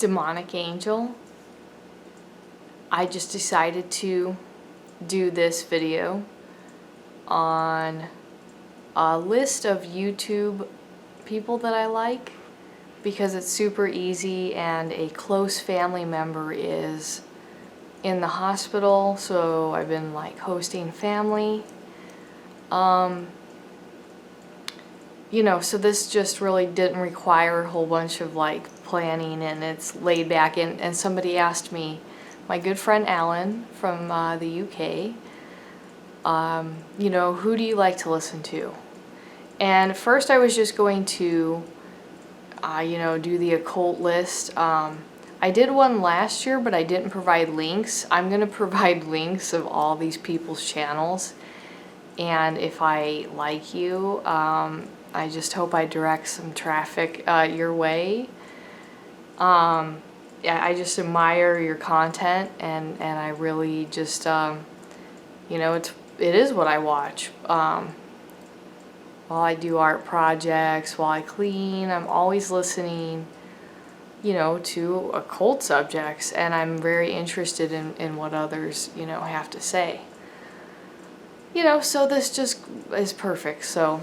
demonic angel, I just decided to do this video on a list of YouTube people that I like because it's super easy and a close family member is in the hospital, so I've been like hosting family. You know, so this just really didn't require a whole bunch of like planning, and it's laid back. And somebody asked me, my good friend Allan from the UK, you know, who do you like to listen to? And first I was just going to, you know, do the occult list. I did one last year, but I didn't provide links. I'm going to provide links of all these people's channels. And if I like you, I just hope I direct some traffic your way. Yeah, I just admire your content, and I really just, you know, it is what I watch. While I do art projects, while I clean, I'm always listening, you know, to occult subjects, and I'm very interested in what others, you know, have to say. You know, so this just is perfect. So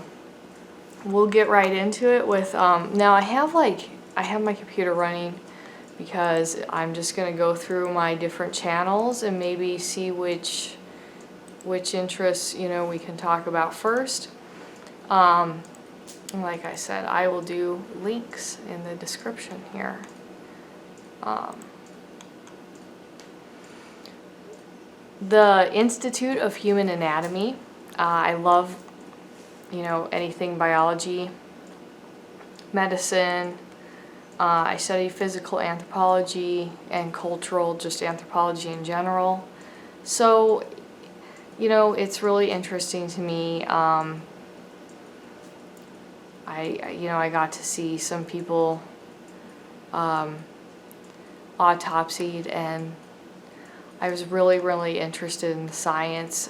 we'll get right into it with, now I have my computer running because I'm just going to go through my different channels and maybe see which interests, you know, we can talk about first. Like I said, I will do links in the description here. The Institute of Human Anatomy. I love, you know, anything biology, medicine. I study physical anthropology and cultural, just anthropology in general. So, you know, it's really interesting to me. You know, I got to see some people autopsied, and I was really interested in the science.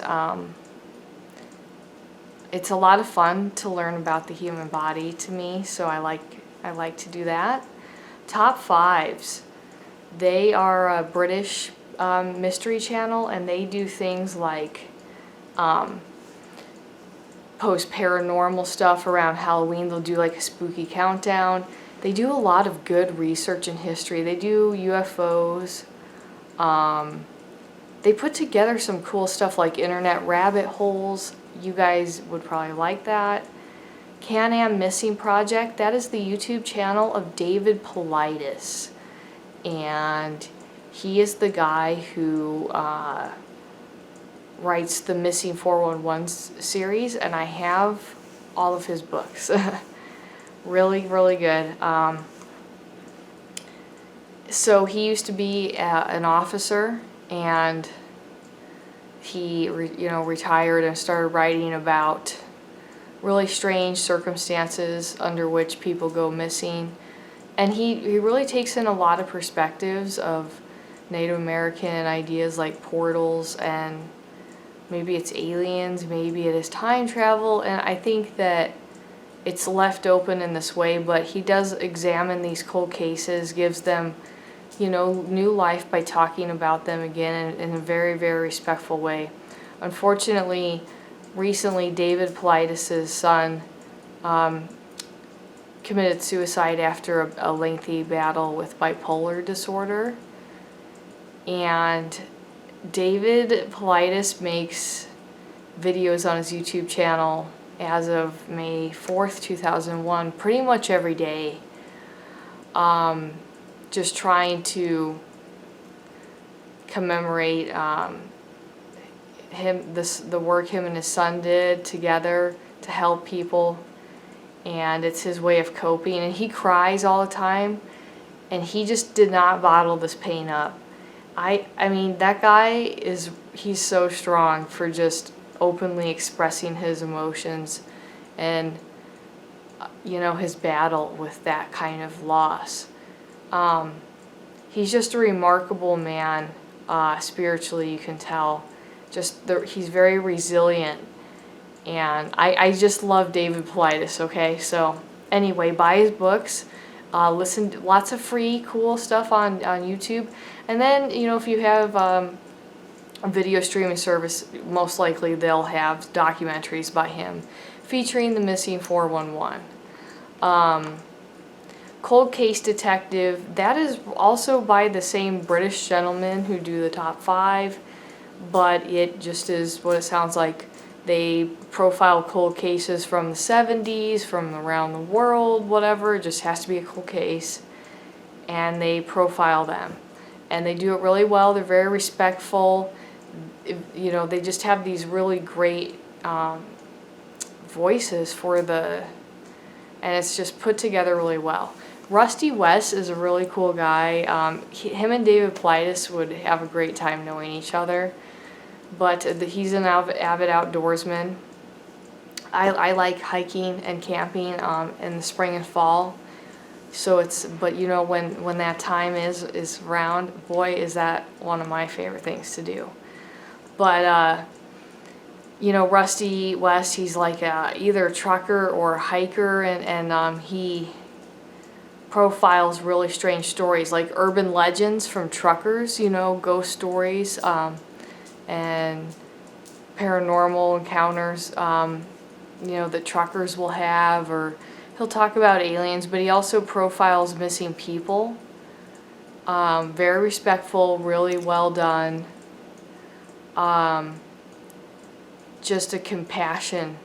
It's a lot of fun to learn about the human body to me, so I like to do that. Top Fives. They are a British mystery channel, and they do things like post paranormal stuff around Halloween. They'll do like a spooky countdown. They do a lot of good research in history. They do UFOs. They put together some cool stuff like internet rabbit holes. You guys would probably like that. Can-Am Missing Project. That is the YouTube channel of David Paulides. And he is the guy who writes the Missing 411 series, and I have all of his books. Really good. So he used to be an officer, and he retired and started writing about really strange circumstances under which people go missing. And he really takes in a lot of perspectives of Native American ideas like portals, and maybe it's aliens, maybe it is time travel, and I think that it's left open in this way, but he does examine these cold cases, gives them, you know, new life by talking about them again in a very respectful way. Unfortunately, recently David Paulides' son committed suicide after a lengthy battle with bipolar disorder. And David Paulides makes videos on his YouTube channel as of May 4th, 2001, pretty much every day, just trying to commemorate the work him and his son did together to help people, and it's his way of coping. And he cries all the time, and he just did not bottle this pain up. I mean, that guy he's so strong for just openly expressing his emotions and, you know, his battle with that kind of loss. He's just a remarkable man, spiritually, you can tell. He's very resilient, and I just love David Paulides, okay? So anyway, buy his books. Listen to lots of free cool stuff on YouTube. And then, you know, if you have a video streaming service, most likely they'll have documentaries by him featuring the missing 411. Cold Case Detective, that is also by the same British gentleman who do the top 5, but it just is what it sounds like. They profile cold cases from the 70s, from around the world, whatever. It just has to be a cold case. And they profile them. And they do it really well. They're very respectful. You know, they just have these really great voices for the... And it's just put together really well. Rusty West is a really cool guy. Him and David Politis would have a great time knowing each other. But he's an avid outdoorsman. I like hiking and camping in the spring and fall. So but you know, when that time is around, boy, is that one of my favorite things to do. But you know, Rusty West, he's like either a trucker or a hiker, and he profiles really strange stories, like urban legends from truckers, you know, ghost stories, and paranormal encounters, you know, that truckers will have, or he'll talk about aliens, but he also profiles missing people. Very respectful, really well done. Just a compassion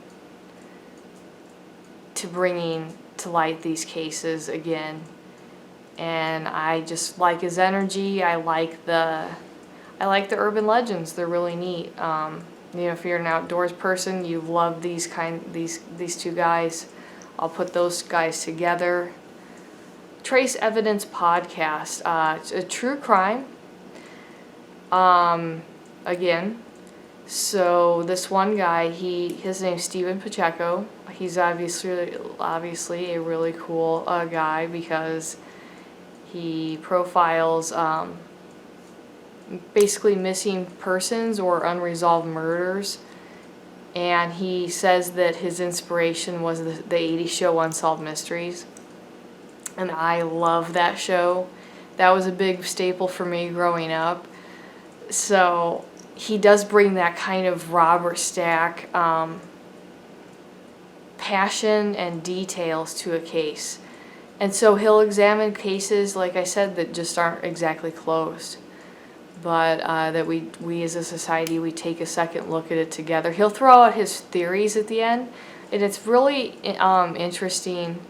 to bringing to light these cases again. And I just like his energy. I like the urban legends. They're really neat. You know, if you're an outdoors person, you love these two guys. I'll put those guys together. Trace Evidence Podcast. It's a true crime. Again. So this one guy, his name's Stephen Pacheco. He's obviously a really cool guy, because he profiles basically missing persons or unresolved murders. And he says that his inspiration was the 80s show Unsolved Mysteries. And I love that show. That was a big staple for me growing up. So he does bring that kind of Robert Stack passion and details to a case. And so he'll examine cases, like I said, that just aren't exactly closed. But that we as a society, we take a second look at it together. He'll throw out his theories at the end, and it's really interesting.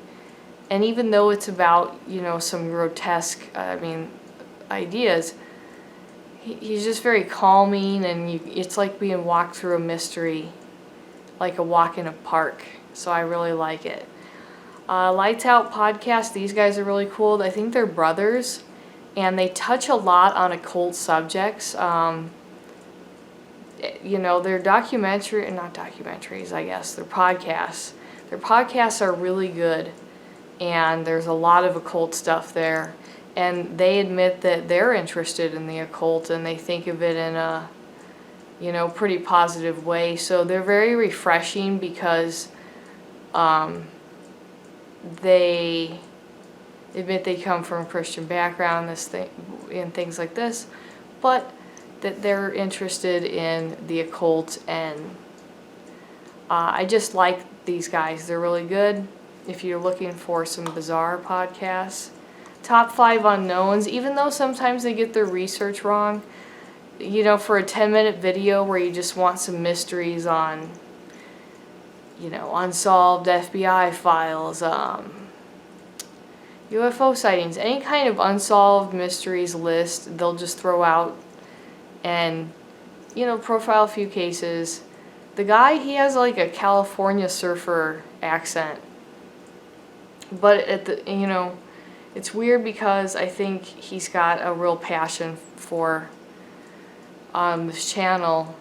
And even though it's about, you know, some grotesque, ideas, he's just very calming, and it's like being walked through a mystery, like a walk in a park. So I really like it. Lights Out Podcast, these guys are really cool. I think they're brothers, and they touch a lot on occult subjects. You know, they're not documentaries, I guess. They're podcasts. Their podcasts are really good, and there's a lot of occult stuff there. And they admit that they're interested in the occult, and they think of it in a, you know, pretty positive way. So they're very refreshing, because they admit they come from a Christian background, and things like this, but that they're interested in the occult. And I just like these guys. They're really good if you're looking for some bizarre podcasts. Top 5 Unknowns, even though sometimes they get their research wrong, you know, for a 10-minute video where you just want some mysteries on, you know, unsolved FBI files, UFO sightings, any kind of unsolved mysteries list, they'll just throw out and, you know, profile a few cases. The guy, he has like a California surfer accent, but you know, it's weird, because I think he's got a real passion for this channel.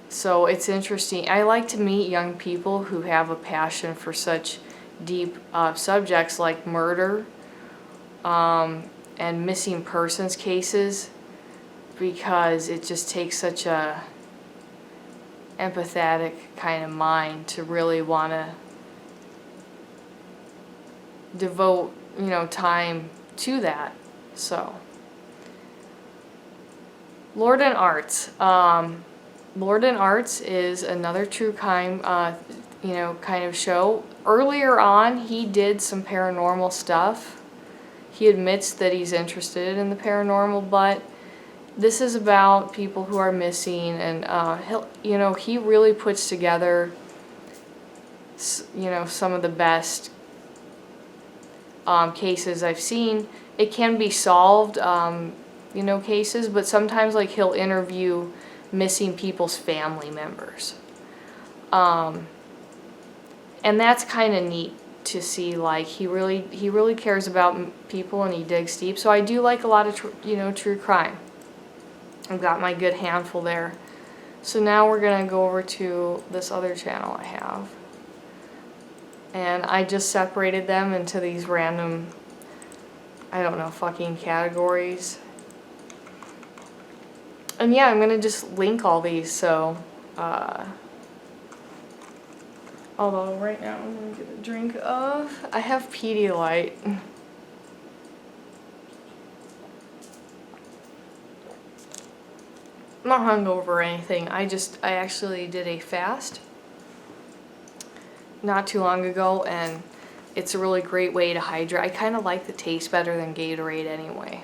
So it's interesting. I like to meet young people who have a passion for such deep subjects like murder and missing persons cases, because it just takes such a empathetic kind of mind to really want to devote, you know, time to that. So, Lord and Arts. Lord and Arts is another true crime, you know, kind of show. Earlier on, he did some paranormal stuff. He admits that he's interested in the paranormal, but this is about people who are missing, and you know, he really puts together, you know, some of the best cases I've seen. It can be solved, you know, cases, but sometimes like he'll interview missing people's family members. And that's kind of neat to see. Like he really cares about people, and he digs deep. So I do like a lot of you know, true crime. I've got my good handful there. So now we're gonna go over to this other channel I have, and I just separated them into these random, I don't know, fucking categories. And yeah, I'm gonna just link all these. So although right now I'm gonna get a drink of, I have Pedialyte. I'm not hungover or anything. I actually did a fast not too long ago, and it's a really great way to hydrate. I kind of like the taste better than Gatorade anyway.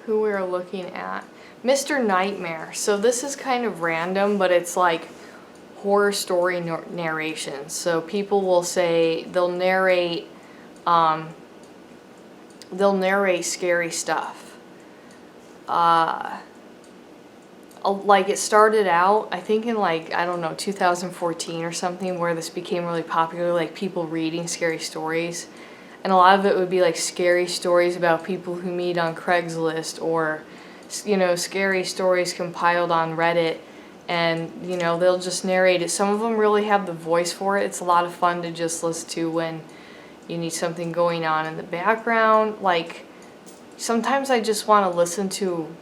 Who we're looking at, Mr. Nightmare. So this is kind of random, but it's like horror story narration. So people will say they'll narrate scary stuff. Like it started out, I think in like, I don't know, 2014 or something, where this became really popular, like people reading scary stories. And a lot of it would be like scary stories about people who meet on Craigslist, or, you know, scary stories compiled on Reddit. And, you know, they'll just narrate it. Some of them really have the voice for it. It's a lot of fun to just listen to when you need something going on in the background. Like, sometimes I just want to listen to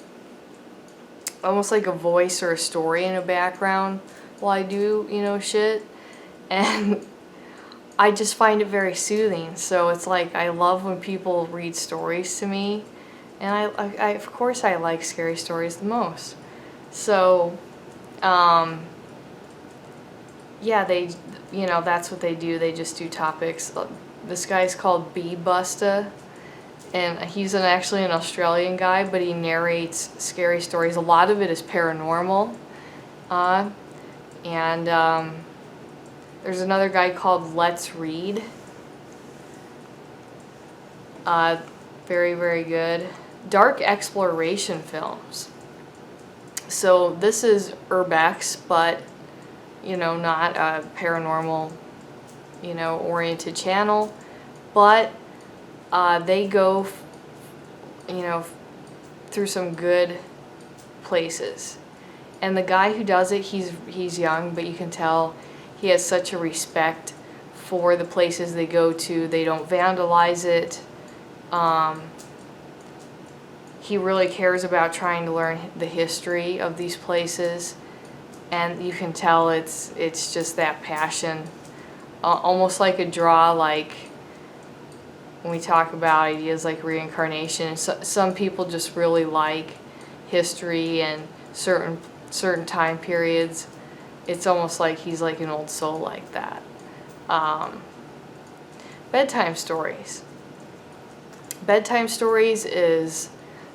almost like a voice or a story in a background while I do, you know, shit. And I just find it very soothing. So it's like, I love when people read stories to me. And I of course I like scary stories the most. So, yeah, they, you know, that's what they do. They just do topics. This guy's called B Busta, and he's actually an Australian guy, but he narrates scary stories. A lot of it is paranormal. There's another guy called Let's Read. Very, very good. Dark exploration films. So this is Urbex, but, you know, not a paranormal, you know, oriented channel, but they go, you know, through some good places. And the guy who does it, he's young, but you can tell he has such a respect for the places they go to. They don't vandalize it. He really cares about trying to learn the history of these places, and you can tell it's just that passion, almost like a draw. Like when we talk about ideas like reincarnation, some people just really like history and certain time periods. It's almost like he's like an old soul like that. Bedtime stories. Bedtime stories is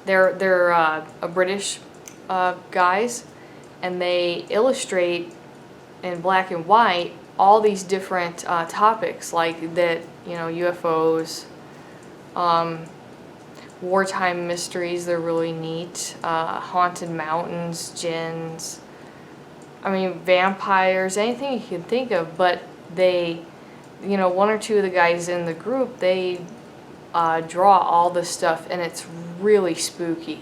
they're a British guys, and they illustrate in black and white all these different topics, like that, you know, UFOs, wartime mysteries. They're really neat. Haunted mountains, jinns. I mean, vampires, anything you can think of. But they, you know, one or two of the guys in the group, they draw all this stuff, and it's really spooky.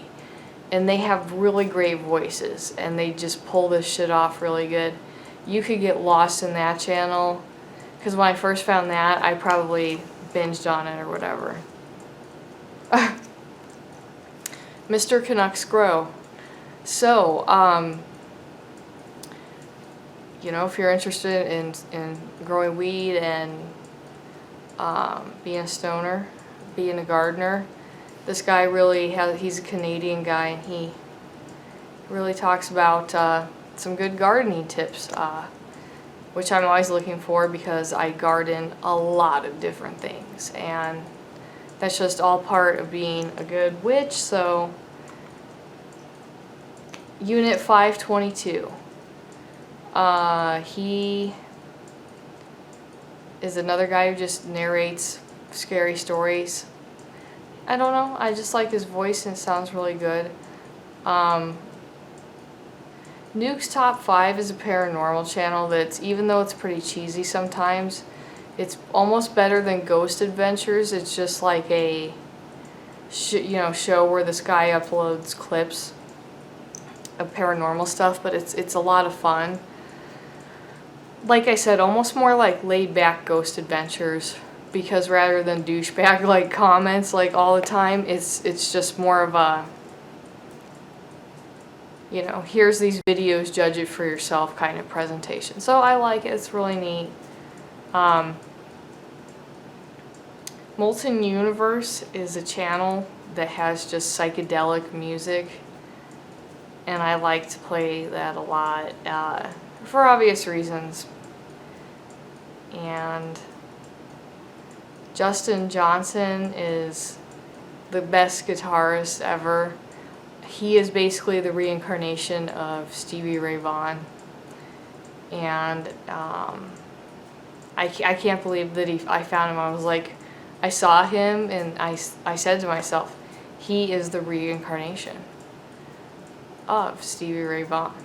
And they have really great voices, and they just pull this shit off really good. You could get lost in that channel, because when I first found that, I probably binged on it or whatever. Mr. Canucks Grow. So, you know, if you're interested in growing weed and being a stoner, being a gardener, this guy really he's a Canadian guy, and he really talks about some good gardening tips, which I'm always looking for because I garden a lot of different things, and that's just all part of being a good witch. So Unit 522. He is another guy who just narrates scary stories. I don't know, I just like his voice and it sounds really good. Nuke's Top 5 is a paranormal channel that's, even though it's pretty cheesy sometimes, it's almost better than Ghost Adventures. It's just like a show where this guy uploads clips of paranormal stuff, but it's a lot of fun. Like I said, almost more like laid back Ghost Adventures, because rather than douchebag like comments like all the time, it's just more of a, you know, here's these videos, judge it for yourself kind of presentation. So I like it, it's really neat. Molten Universe is a channel that has just psychedelic music, and I like to play that a lot for obvious reasons. And Justin Johnson is the best guitarist ever. He is basically the reincarnation of Stevie Ray Vaughan, and I can't believe that I found him. I was like, I saw him and I said to myself, he is the reincarnation of Stevie Ray Vaughan.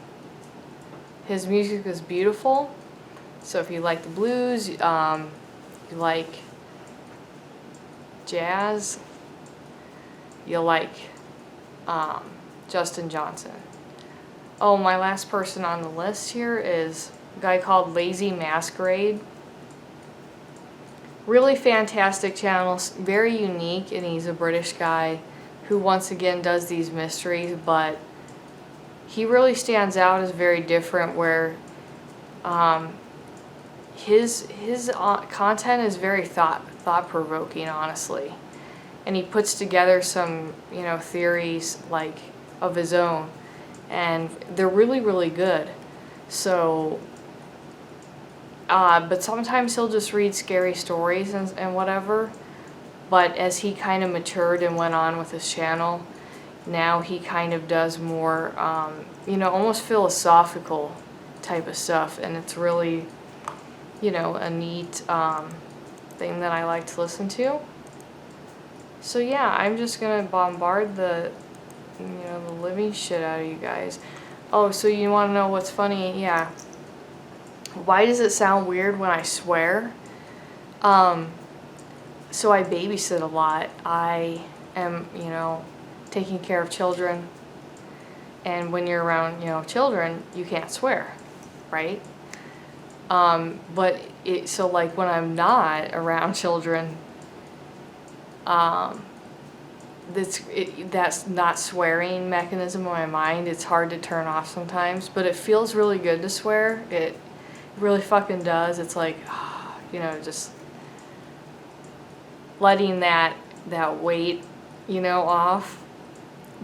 His music is beautiful, so if you like the blues, you like jazz, you'll like Justin Johnson. Oh, my last person on the list here is a guy called Lazy Masquerade. Really fantastic channel, very unique, and he's a British guy who once again does these mysteries, but he really stands out as very different, where his content is very thought-provoking, honestly, and he puts together some, you know, theories like of his own, and they're really, really good. So but sometimes he'll just read scary stories and whatever, but as he kind of matured and went on with his channel, now he kind of does more you know, almost philosophical type of stuff, and it's really, you know, a neat thing that I like to listen to. So yeah, I'm just gonna bombard the living shit out of you guys. Oh, so you want to know what's funny? Yeah. Why does it sound weird when I swear? So I babysit a lot. I am, you know, taking care of children, and when you're around, you know, children, you can't swear, right? But so like when I'm not around children, that's not swearing mechanism in my mind. It's hard to turn off sometimes, but it feels really good to swear. It really fucking does. It's like, you know, just letting that weight, you know, off.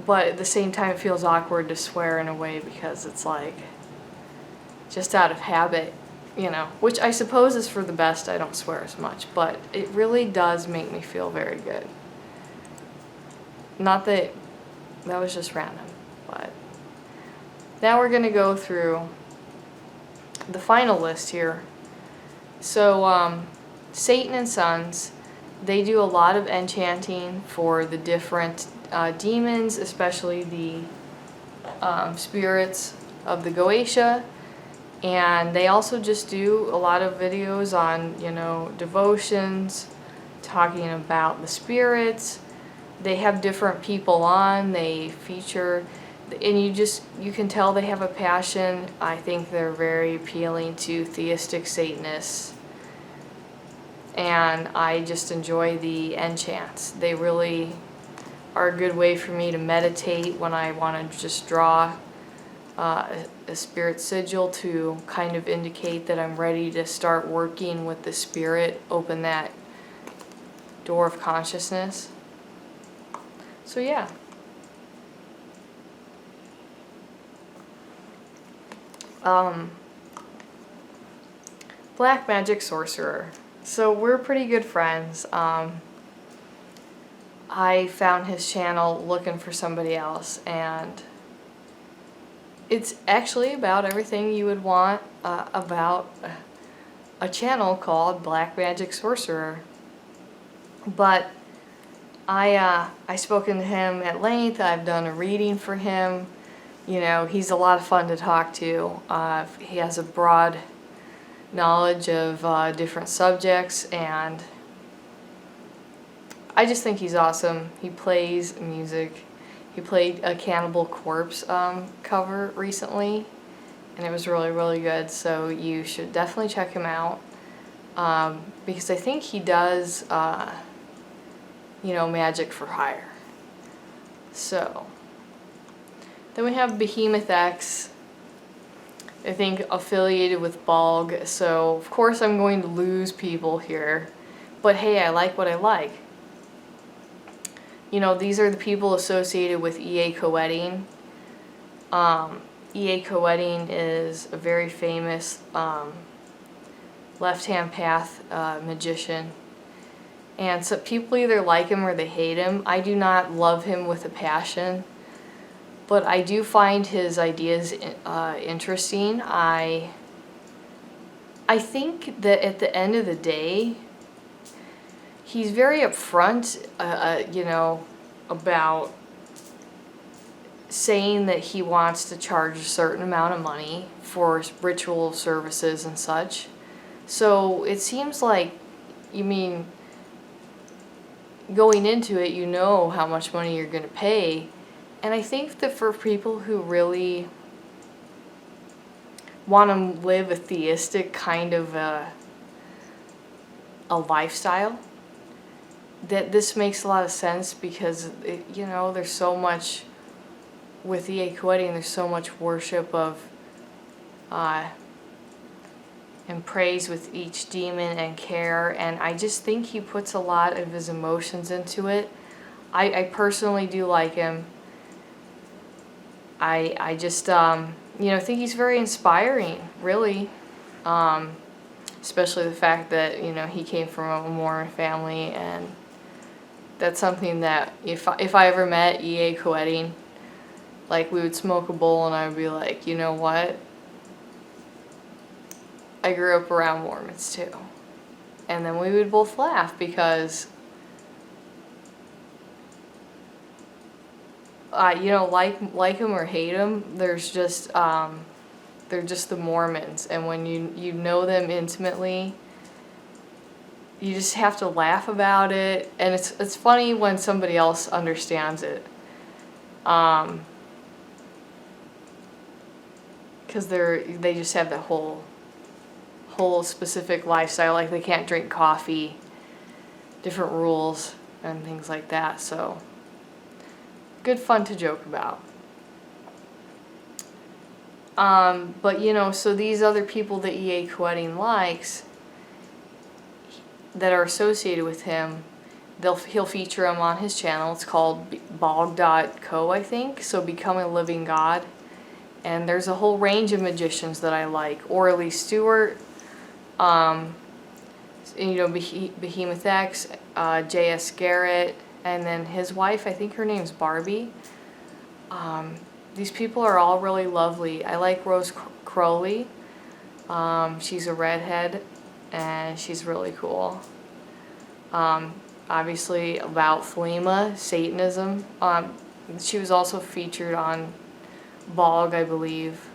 But at the same time, it feels awkward to swear in a way, because it's like just out of habit, you know, which I suppose is for the best. I don't swear as much, but it really does make me feel very good. Not that was just random, but now we're gonna go through the final list here. So Satan and Sons, they do a lot of enchanting for the different demons, especially the spirits of the Goetia, and they also just do a lot of videos on, you know, devotions, talking about the spirits. They have different people on, they feature, and you can tell they have a passion. I think they're very appealing to theistic Satanists, and I just enjoy the enchants. They really are a good way for me to meditate when I want to just draw a spirit sigil to kind of indicate that I'm ready to start working with the spirit, open that door of consciousness. So yeah. Black Magic Sorcerer. So we're pretty good friends. I found his channel looking for somebody else, and it's actually about everything you would want about a channel called Black Magic Sorcerer. But I spoken to him at length. I've done a reading for him. You know, he's a lot of fun to talk to. He has a broad knowledge of different subjects, and I just think he's awesome. He plays music. He played a Cannibal Corpse cover recently, and it was really, really good, so you should definitely check him out, because I think he does, you know, magic for hire. So, then we have Behemoth X, I think affiliated with Balg, so of course I'm going to lose people here, but hey, I like what I like. You know, these are the people associated with E.A. Coetting. E.A. Coetting is a very famous left-hand path magician. And so people either like him or they hate him. I do not love him with a passion, but I do find his ideas interesting. I think that at the end of the day, he's very upfront, you know, about saying that he wants to charge a certain amount of money for ritual services and such. So it seems like, you mean, going into it, you know how much money you're going to pay. And I think that for people who really want to live a theistic kind of a lifestyle, that this makes a lot of sense, because you know, there's so much with E.A. Coetting, there's so much worship of and praise with each demon and care, and I just think he puts a lot of his emotions into it. I personally do like him. I just you know, think he's very inspiring, really, especially the fact that, you know, he came from a Mormon family, and that's something that if I ever met E.A. Coetting, like, we would smoke a bowl and I would be like, you know what? I grew up around Mormons too. And then we would both laugh, because you know, like him or hate him, there's just they're just the Mormons, and when you know them intimately, you just have to laugh about it, and it's funny when somebody else understands it, because they just have that whole specific lifestyle, like they can't drink coffee, different rules and things like that. So good fun to joke about. But you know, so these other people that E.A. Coetting likes, that are associated with him, he'll feature them on his channel. It's called Balg.co, I think. So Become a Living God. And there's a whole range of magicians that I like. Orly Stewart, you know, Behemoth X, J.S. Garrett, and then his wife, I think her name's Barbie. These people are all really lovely. I like Rose Crowley. She's a redhead, and she's really cool. Obviously about Thelema, Satanism. She was also featured on Balg, I believe.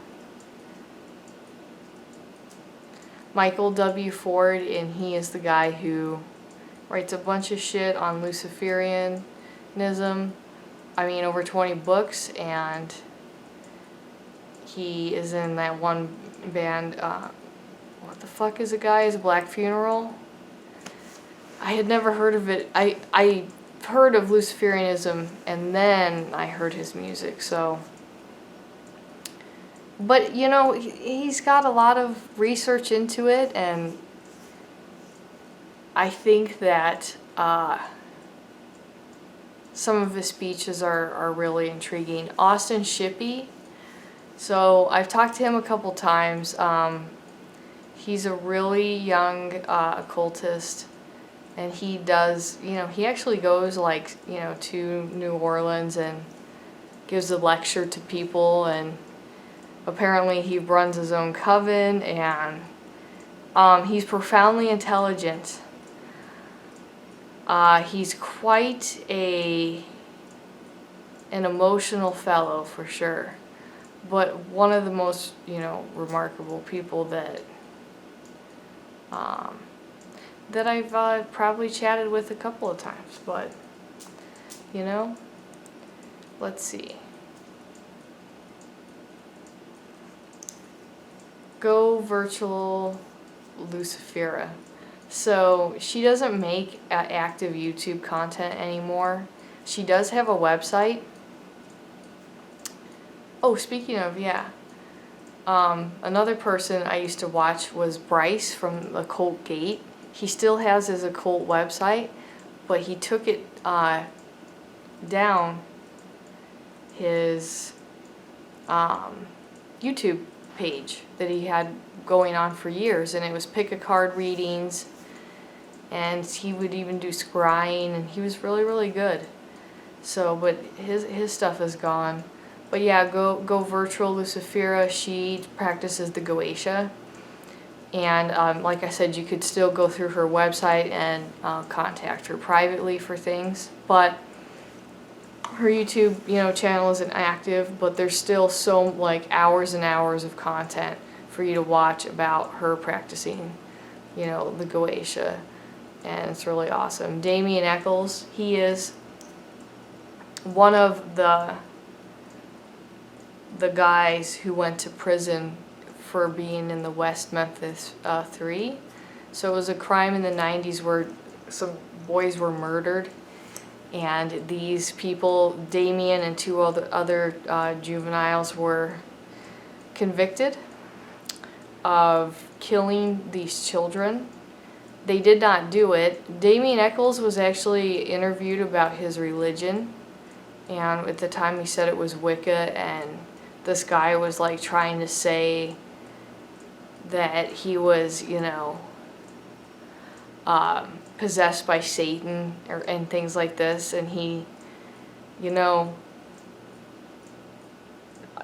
Michael W. Ford, and he is the guy who writes a bunch of shit on Luciferianism. I mean, over 20 books, and he is in that one band, what the fuck is it, guys? Black Funeral? I had never heard of it. I heard of Luciferianism, and then I heard his music, so But, you know, he's got a lot of research into it, and I think that some of his speeches are really intriguing. Austin Shippey, so I've talked to him a couple times. He's a really young occultist, and he does, you know, he actually goes like, you know, to New Orleans and gives a lecture to people, and apparently he runs his own coven, and he's profoundly intelligent. He's quite an emotional fellow for sure, but one of the most, you know, remarkable people that that I've probably chatted with a couple of times. But, you know, let's see. Go Virtual Lucifera. So she doesn't make active YouTube content anymore. She does have a website. Oh, speaking of, yeah. Another person I used to watch was Bryce from Occult Gate. He still has his occult website, but he took it down his YouTube page that he had going on for years, and it was pick a card readings, and he would even do scrying, and he was really, really good. So, but his stuff is gone. But yeah, go Virtual Lucifera. She practices the Goetia, and like I said, you could still go through her website and contact her privately for things. But her YouTube, you know, channel isn't active, but there's still so like hours and hours of content for you to watch about her practicing, you know, the Goetia, and it's really awesome. Damien Eccles, he is one of the guys who went to prison for being in the West Memphis 3. So it was a crime in the 90s where some boys were murdered, and these people, Damien and two other juveniles, were convicted of killing these children. They did not do it. Damien Eccles was actually interviewed about his religion, and at the time he said it was Wicca, and this guy was like trying to say that he was, you know, possessed by Satan and things like this, and he, you know,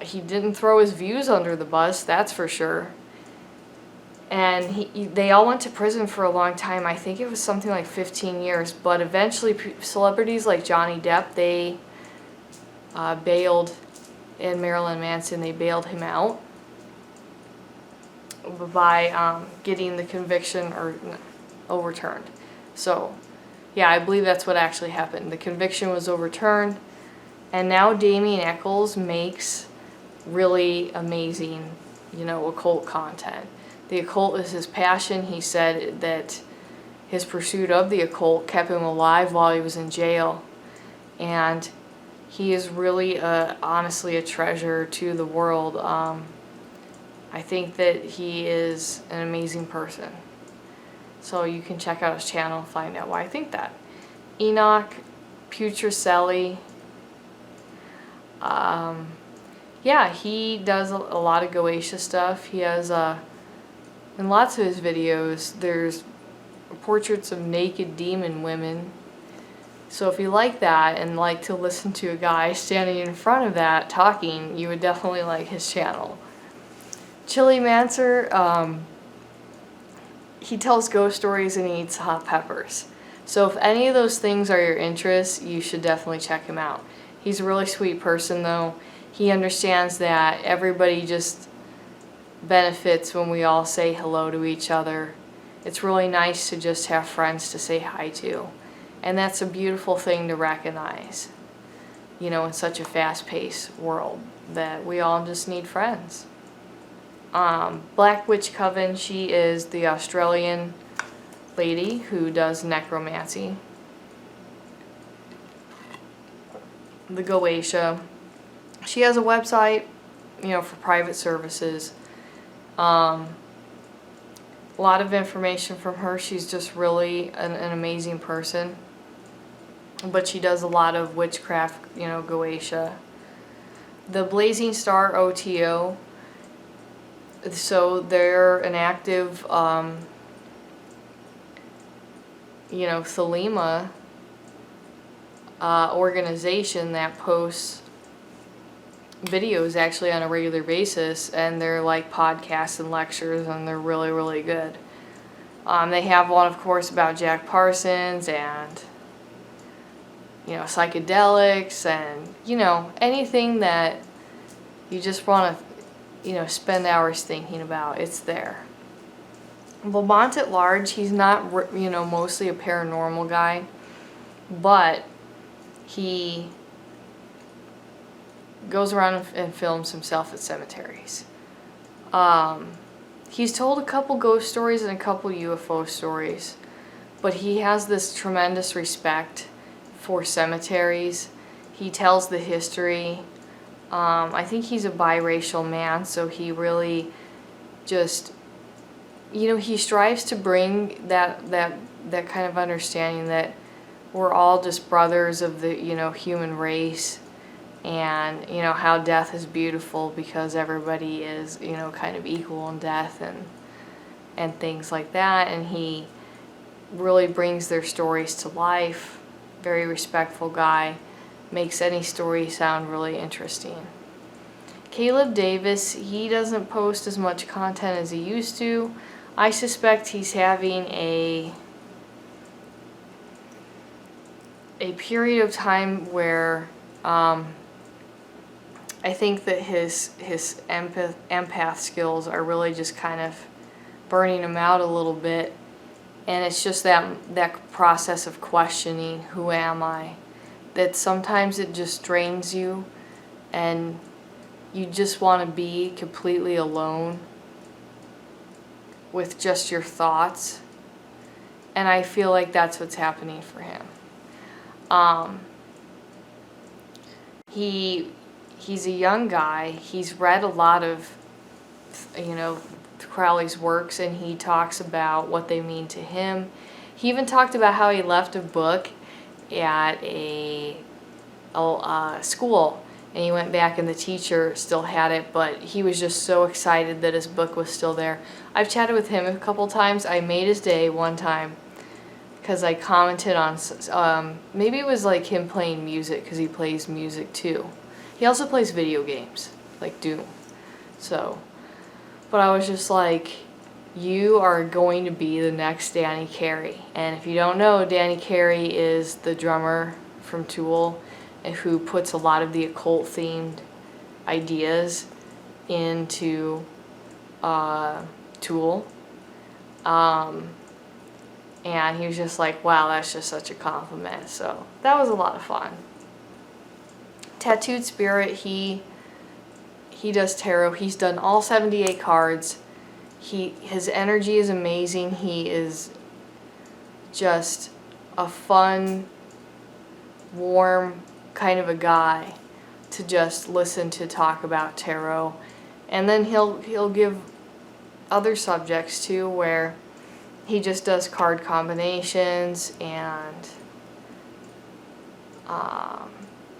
he didn't throw his views under the bus, that's for sure. And they all went to prison for a long time. I think it was something like 15 years, but eventually celebrities like Johnny Depp, they bailed, and Marilyn Manson, they bailed him out by getting the conviction overturned. So, yeah, I believe that's what actually happened. The conviction was overturned, and now Damien Eccles makes really amazing, you know, occult content. The occult is his passion. He said that his pursuit of the occult kept him alive while he was in jail, and he is really, honestly, a treasure to the world. I think that he is an amazing person. So you can check out his channel and find out why I think that. Enoch Putricelli. Yeah, he does a lot of Goetia stuff. He has, in lots of his videos, there's portraits of naked demon women. So if you like that and like to listen to a guy standing in front of that talking, you would definitely like his channel. Chili Mancer, he tells ghost stories and he eats hot peppers. So if any of those things are your interests, you should definitely check him out. He's a really sweet person though. He understands that everybody just benefits when we all say hello to each other. It's really nice to just have friends to say hi to. And that's a beautiful thing to recognize, you know, in such a fast-paced world, that we all just need friends. Black Witch Coven, she is the Australian lady who does necromancy. The Goetia. She has a website. for private services. A lot of information from her. She's just really an amazing person. But she does a lot of witchcraft, Goetia. The Blazing Star OTO, so they're an active, Thelema organization that posts videos actually on a regular basis, and they're like podcasts and lectures, and they're really, really good. They have one, of course, about Jack Parsons and psychedelics and anything that you just want to spend hours thinking about. It's there. Lamont at large, he's not mostly a paranormal guy, but he goes around and films himself at cemeteries. He's told a couple ghost stories and a couple UFO stories, but he has this tremendous respect for cemeteries. He tells the history. I think he's a biracial man, so he really just, he strives to bring that kind of understanding that we're all just brothers of the, human race, and, how death is beautiful because everybody is, kind of equal in death and things like that. And he really brings their stories to life. Very respectful guy. Makes any story sound really interesting. Caleb Davis, he doesn't post as much content as he used to. I suspect he's having a period of time where I think that his empath skills are really just kind of burning him out a little bit. And it's just that process of questioning, who am I? That sometimes it just drains you and you just want to be completely alone with just your thoughts. And I feel like that's what's happening for him. He's a young guy. He's read a lot of, Crowley's works, and he talks about what they mean to him. He even talked about how he left a book at a school, and he went back and the teacher still had it, but he was just so excited that his book was still there. I've chatted with him a couple times. I made his day one time because I commented on, maybe it was like him playing music, because he plays music too. He also plays video games, like Doom. But I was just like, you are going to be the next Danny Carey. And if you don't know, Danny Carey is the drummer from Tool, and who puts a lot of the occult themed ideas into Tool. And he was just like, wow, that's just such a compliment. So that was a lot of fun. Tattooed Spirit, he does tarot. He's done all 78 cards. His energy is amazing. He is just a fun, warm kind of a guy to just listen to talk about tarot. And then he'll give other subjects too, where he just does card combinations, and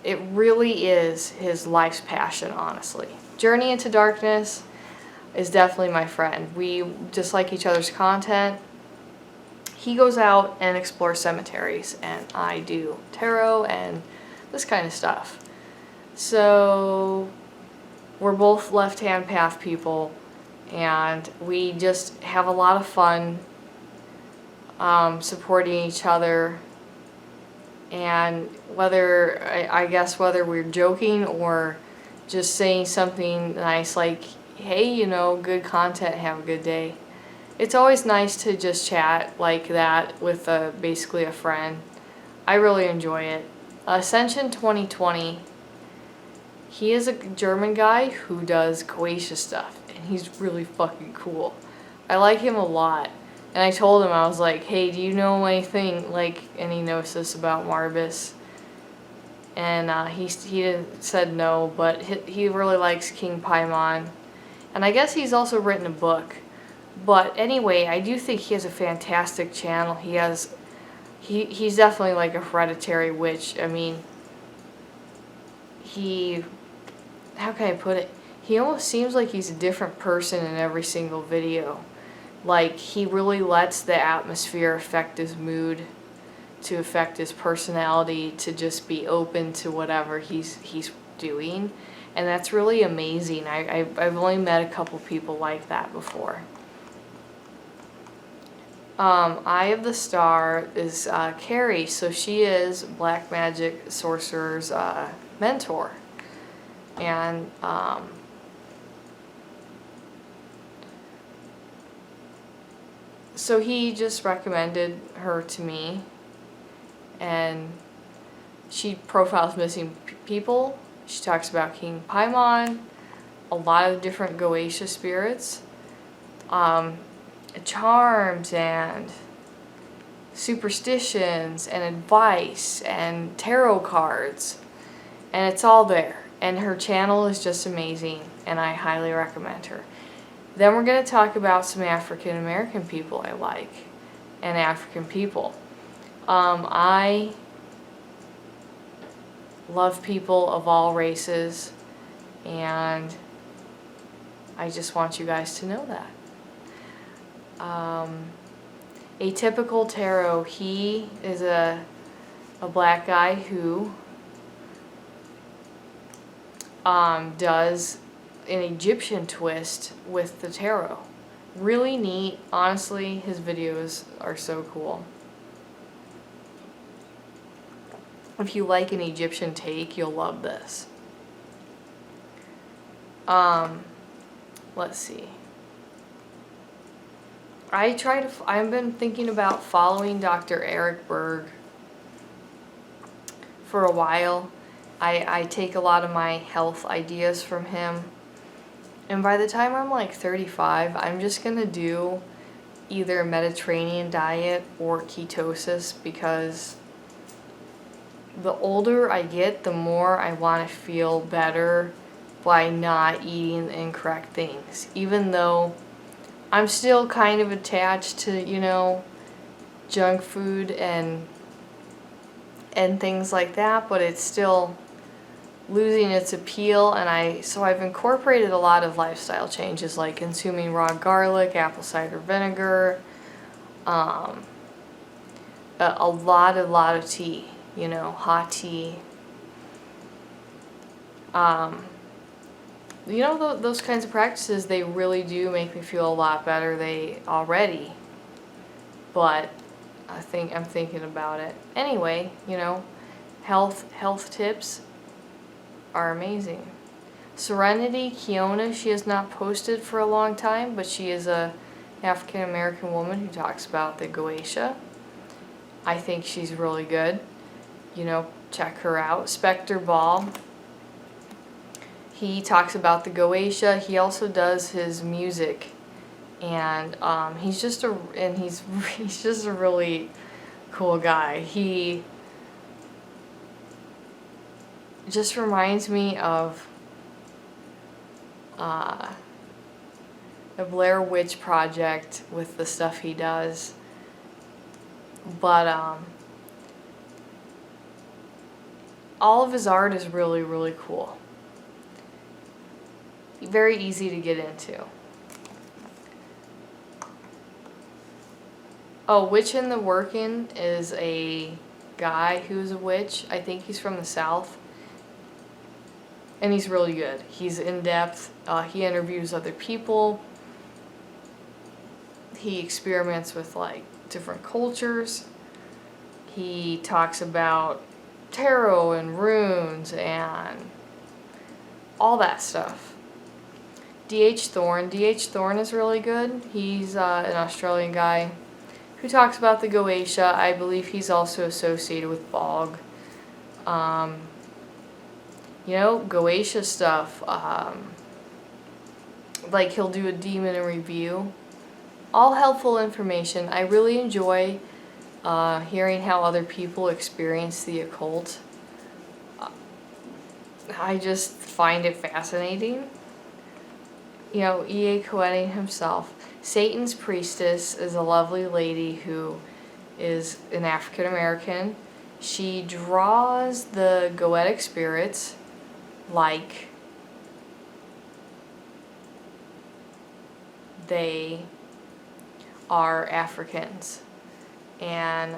it really is his life's passion, honestly. Journey into Darkness is definitely my friend. We just like each other's content. He goes out and explores cemeteries, and I do tarot and this kind of stuff. So we're both left-hand path people, and we just have a lot of fun supporting each other. And whether we're joking or just saying something nice like, hey, good content, have a good day. It's always nice to just chat like that with basically a friend. I really enjoy it. Ascension 2020, he is a German guy who does Goetia stuff, and he's really fucking cool. I like him a lot. And I told him, I was like, hey, do you know anything, like, any gnosis about Marbus? and he said no, but he really likes King Paimon, and I guess he's also written a book. But anyway, I do think he has a fantastic channel. He's definitely like a hereditary witch. I mean, how can I put it? He almost seems like he's a different person in every single video. Like, he really lets the atmosphere affect his mood, to affect his personality, to just be open to whatever he's doing. And that's really amazing. I've only met a couple people like that before. Eye of the Star is Carrie, so she is Black Magic Sorcerer's mentor. And so he just recommended her to me, and she profiles missing people. She talks about King Paimon, a lot of different Goetia spirits, charms and superstitions and advice and tarot cards, and it's all there. And her channel is just amazing, and I highly recommend her. Then we're going to talk about some African American people I like, and African people. I love people of all races, and I just want you guys to know that. Atypical Tarot, he is a black guy who does an Egyptian twist with the tarot. Really neat. Honestly, his videos are so cool. If you like an Egyptian take, you'll love this. Let's see. I've been thinking about following Dr. Eric Berg for a while. I take a lot of my health ideas from him. And by the time I'm like 35, I'm just going to do either a Mediterranean diet or ketosis, because the older I get, the more I want to feel better by not eating the incorrect things. Even though I'm still kind of attached to, junk food and things like that, but it's still losing its appeal, and so I've incorporated a lot of lifestyle changes, like consuming raw garlic, apple cider vinegar, a lot of tea, hot tea. Those kinds of practices, they really do make me feel a lot better. But I'm thinking about it. Anyway, health tips are amazing. Serenity Kiona, she has not posted for a long time, but she is a African American woman who talks about the Goetia. I think she's really good. Check her out. Spectre Ball, he talks about the Goetia. He also does his music, and he's just a really cool guy. He just reminds me of the Blair Witch Project with the stuff he does. But all of his art is really, really cool. Very easy to get into. Oh, Witch in the Workin' is a guy who's a witch. I think he's from the South. And he's really good. He's in-depth. He interviews other people. He experiments with, different cultures. He talks about tarot and runes and all that stuff. D.H. Thorne. D.H. Thorne is really good. He's an Australian guy who talks about the Goetia. I believe he's also associated with Bog. Goetia stuff. He'll do a demon in review. All helpful information. I really enjoy hearing how other people experience the occult. I just find it fascinating. You know, E.A. Koenig himself. Satan's priestess is a lovely lady who is an African American. She draws the goetic spirits like they are Africans. And,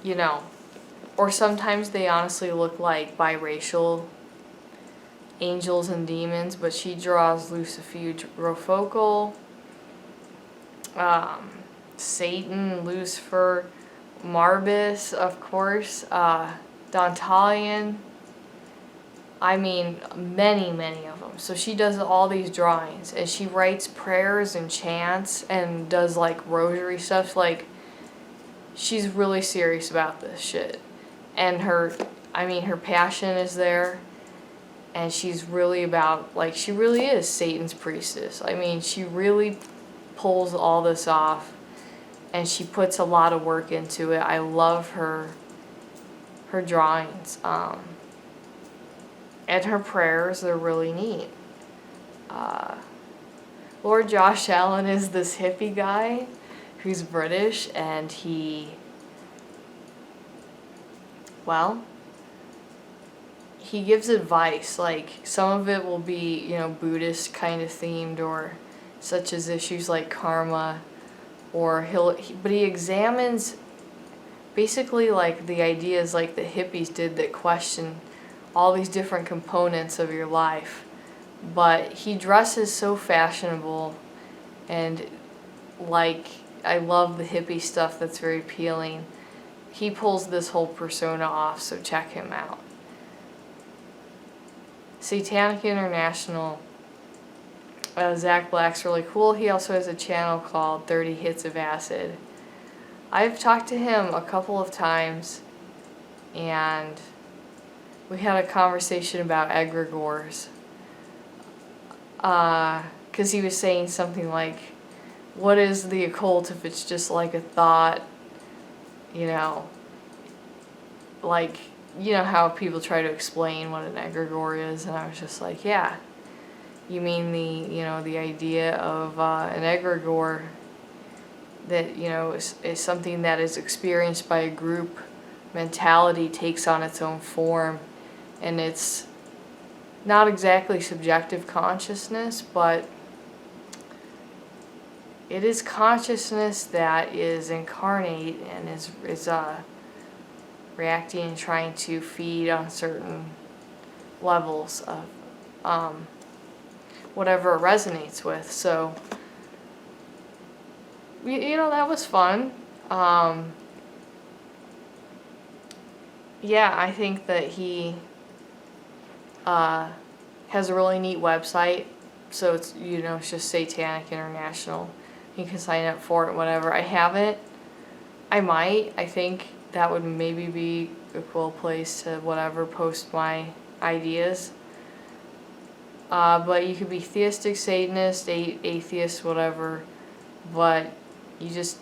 you know, or sometimes they honestly look like biracial angels and demons, but she draws Lucifuge, Satan, Lucifer, Marbus, of course, Dantalion. I mean, many, many of them. So she does all these drawings, and she writes prayers and chants and does like rosary stuff. Like, she's really serious about this shit. And her passion is there. And she's really about, like, she really is Satan's priestess. I mean, she really pulls all this off. And she puts a lot of work into it. I love her drawings. And her prayers, they're really neat. Lord Josh Allan is this hippie guy who's British, and he gives advice. Like, some of it will be, you know, Buddhist kind of themed, or such as issues like karma, or but he examines basically like the ideas like the hippies did that question all these different components of your life. But he dresses so fashionable, and like, I love the hippie stuff that's very appealing. He pulls this whole persona off, so check him out. Satanic International. Zach Black's really cool. He also has a channel called 30 Hits of Acid. I've talked to him a couple of times, and we had a conversation about egregores. Because he was saying something like, what is the occult if it's just like a thought, you know, like, you know how people try to explain what an egregore is, and I was just like, yeah. You mean the idea of an egregore that, you know, is something that is experienced by a group. Mentality takes on its own form, and it's not exactly subjective consciousness, but it is consciousness that is incarnate and is reacting and trying to feed on certain levels of whatever it resonates with. So, you know, that was fun. Yeah, I think that he has a really neat website. So it's, you know, it's just Satanic International. You can sign up for it, whatever. I haven't. I might. I think that would maybe be a cool place to, whatever, post my ideas. But you could be theistic, Satanist, atheist, whatever. But you just,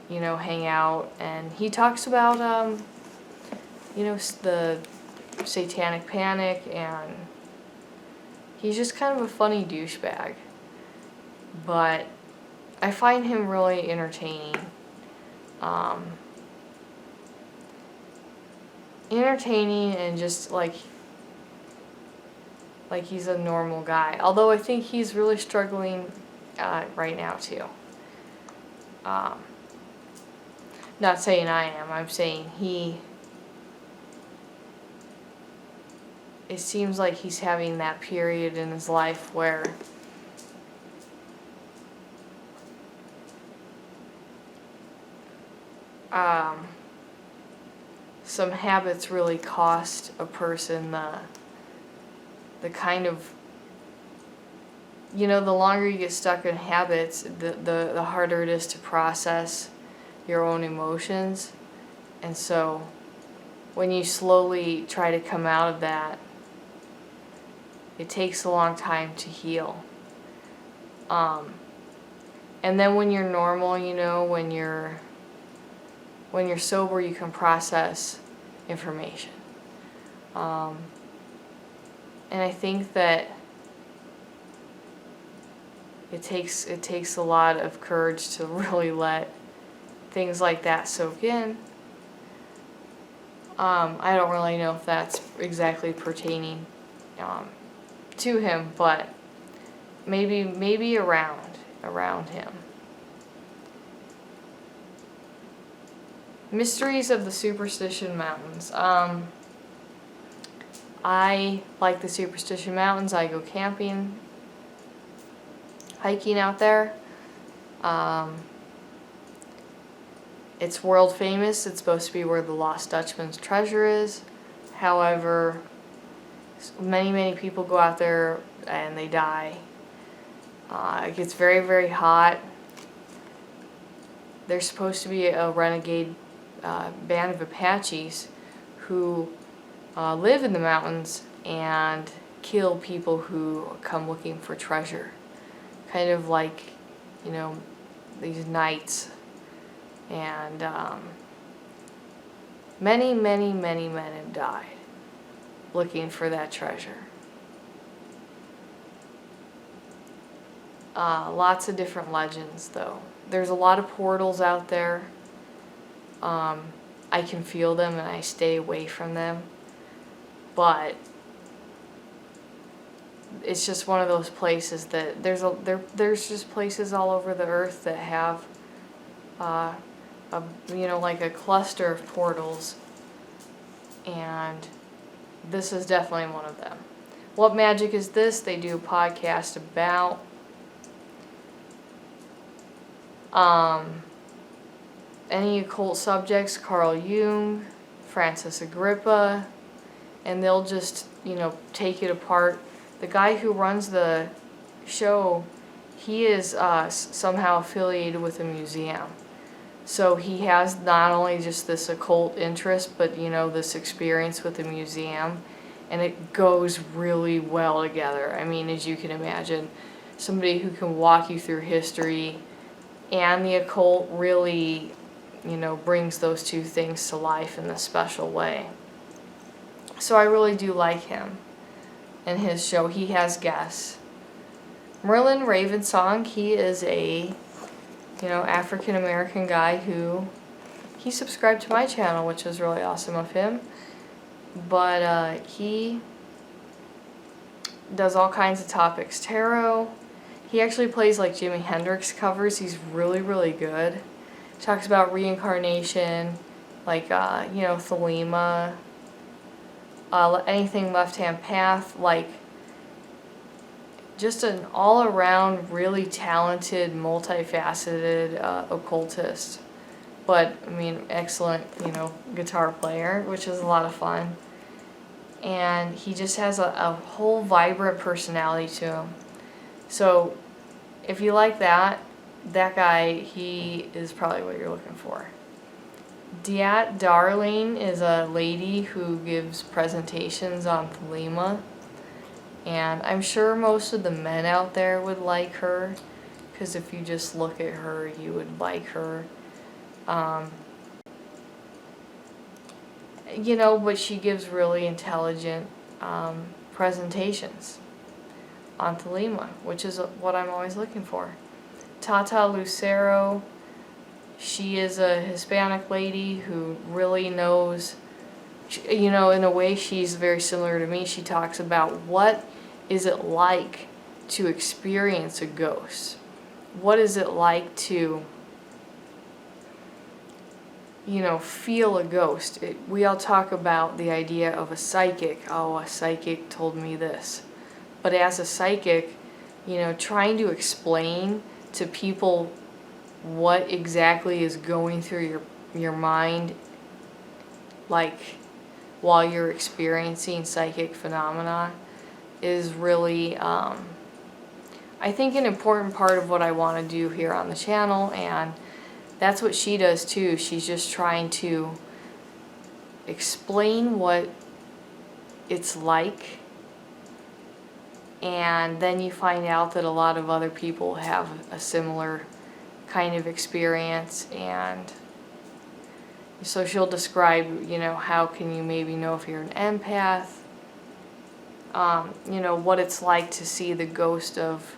you know, hang out. And he talks about, you know, the satanic panic, and he's just kind of a funny douchebag. But I find him really entertaining. Entertaining, and just like he's a normal guy. Although I think he's really struggling right now too. Not saying I am. I'm saying it seems like he's having that period in his life where some habits really cost a person the kind of, you know, the longer you get stuck in habits, the harder it is to process your own emotions. And so when you slowly try to come out of that, it takes a long time to heal. And then when you're normal, you know, when you're sober, you can process information. And I think that it takes a lot of courage to really let things like that soak in. I don't really know if that's exactly pertaining to him, but maybe around him. Mysteries of the Superstition Mountains. I like the Superstition Mountains. I go camping, hiking out there. It's world famous. It's supposed to be where the Lost Dutchman's treasure is. However, many people go out there and they die. It gets very hot. There's supposed to be a renegade band of Apaches who live in the mountains and kill people who come looking for treasure. Kind of like, these knights. And many men have died looking for that treasure. Lots of different legends, though. There's a lot of portals out there. I can feel them and I stay away from them. But it's just one of those places that there's just places all over the earth that have like a cluster of portals, and this is definitely one of them. What Magic Is This? They do a podcast about any occult subjects, Carl Jung, Francis Agrippa, and they'll just, take it apart. The guy who runs the show, he is somehow affiliated with a museum. So he has not only just this occult interest, but, this experience with the museum, and it goes really well together. I mean, as you can imagine, somebody who can walk you through history and the occult really, brings those two things to life in a special way. So I really do like him and his show. He has guests. Merlin Ravensong, he is a African American guy who he subscribed to my channel, which is really awesome of him. But he does all kinds of topics. Tarot. He actually plays like Jimi Hendrix covers. He's really good. He talks about reincarnation, like Thelema, anything Left Hand Path, like just an all-around really talented, multifaceted occultist. But, excellent, guitar player, which is a lot of fun. And he just has a whole vibrant personality to him. So, if you like that guy, he is probably what you're looking for. Diat Darling is a lady who gives presentations on Thelema. And I'm sure most of the men out there would like her, because if you just look at her, you would like her. But she gives really intelligent presentations on Thelema, which is what I'm always looking for. Tata Lucero, she is a Hispanic lady who really knows, in a way she's very similar to me. She talks about what is it like to experience a ghost? What is it like to, feel a ghost? We all talk about the idea of a psychic. Oh, a psychic told me this. But as a psychic, trying to explain to people what exactly is going through your mind, like while you're experiencing psychic phenomena, is really, I think, an important part of what I want to do here on the channel, and that's what she does too. She's just trying to explain what it's like, and then you find out that a lot of other people have a similar kind of experience, and So she'll describe, you know, how can you maybe know if you're an empath, you know, what it's like to see the ghost of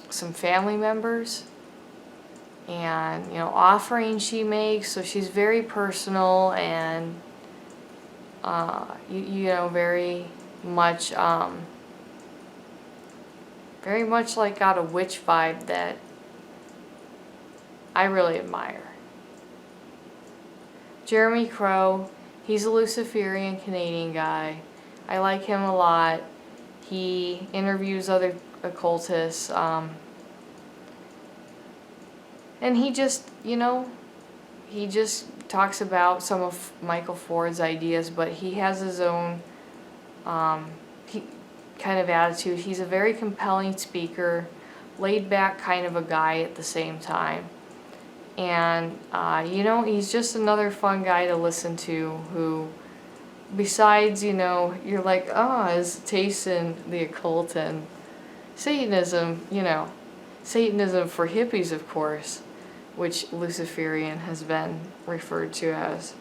some family members, and, you know, offerings she makes. So she's very personal and, you know, very much like got a witch vibe that I really admire. Jeremy Crow, he's a Luciferian Canadian guy. I like him a lot. He interviews other occultists, and he just, you know, he just talks about some of Michael Ford's ideas, but he has his own kind of attitude. He's a very compelling speaker, laid back kind of a guy at the same time. And, you know, he's just another fun guy to listen to who, besides, you know, you're like, oh, his taste in the occult and Satanism, you know, Satanism for hippies, of course, which Luciferian has been referred to as.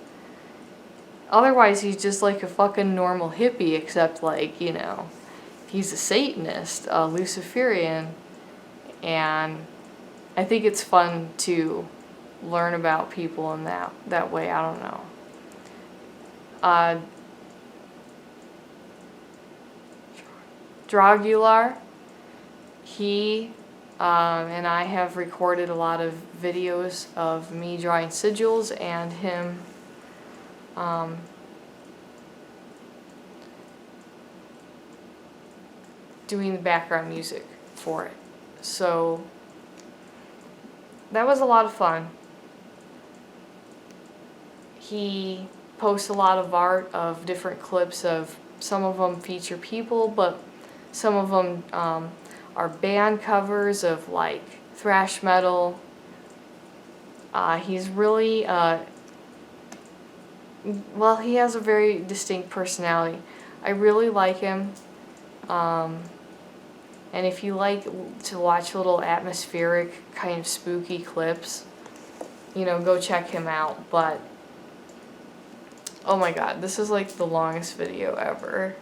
Otherwise, he's just like a fucking normal hippie, except, like, you know, he's a Satanist, a Luciferian, and I think it's fun to learn about people in that way. I don't know. Dragular, he and I have recorded a lot of videos of me drawing sigils and him doing the background music for it. So that was a lot of fun. He posts a lot of art of different clips of, some of them feature people, but some of them are band covers of like thrash metal. He's really, well, he has a very distinct personality. I really like him. And if you like to watch little atmospheric, kind of spooky clips, you know, go check him out. But oh my god, this is like the longest video ever.